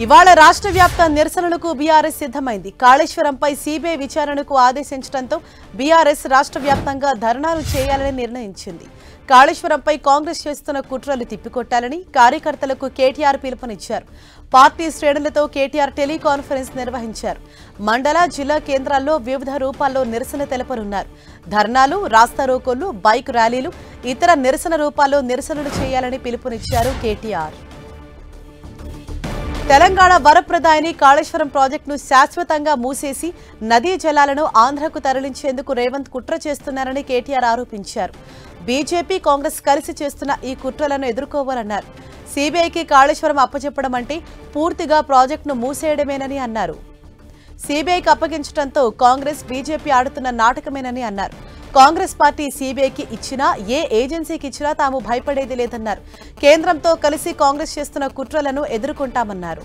ఇవాళ రాష్ట్ర వ్యాప్త నిరసనలకు బీఆర్ఎస్ సిద్ధమైంది. కాళేశ్వరంపై సీబీఐ విచారణకు ఆదేశించడంతో బీఆర్ఎస్ రాష్ట్ర వ్యాప్తంగా ధర్నాలు చేయాలని నిర్ణయించింది. కాళేశ్వరంపై కాంగ్రెస్ చేస్తున్న కుట్రలు తిప్పికొట్టాలని కార్యకర్తలకు కేటీఆర్ పిలుపునిచ్చారు. పార్టీ శ్రేణులతో కేటీఆర్ టెలికాన్ఫరెన్స్ నిర్వహించారు. మండల, జిల్లా కేంద్రాల్లో వివిధ రూపాల్లో నిరసన తెలపనున్నారు. ధర్నాలు, రాస్తారోకోలు, బైక్ ర్యాలీలు, ఇతర నిరసన రూపాల్లో నిరసనలు చేయాలని పిలుపునిచ్చారు కేటీఆర్. తెలంగాణ వరప్రదాయని కాళేశ్వరం ప్రాజెక్టును శాశ్వతంగా మూసేసి నదీ జలాలను ఆంధ్రకు తరలించేందుకు రేవంత్ కుట్ర చేస్తున్నారని కేటీఆర్ ఆరోపించారు. బీజేపీ, కాంగ్రెస్ కలిసి చేస్తున్న ఈ కుట్రలను ఎదుర్కోవాలన్నారు. సీబీఐకి కాళేశ్వరం అప్పచెప్పడం అంటే పూర్తిగా ప్రాజెక్టును మూసేయడమేనని అన్నారు. సీబీఐకి అప్పగించడంతో కాంగ్రెస్, బీజేపీ ఆడుతున్న నాటకమేనని అన్నారు. కాంగ్రెస్ పార్టీ సీబీఐకి ఇచ్చినా, ఏ ఏజెన్సీకి ఇచ్చినా తాము భయపడేది లేదన్నారు. కేంద్రంతో కలిసి కాంగ్రెస్ చేస్తున్న కుట్రలను ఎదుర్కొంటామన్నారు.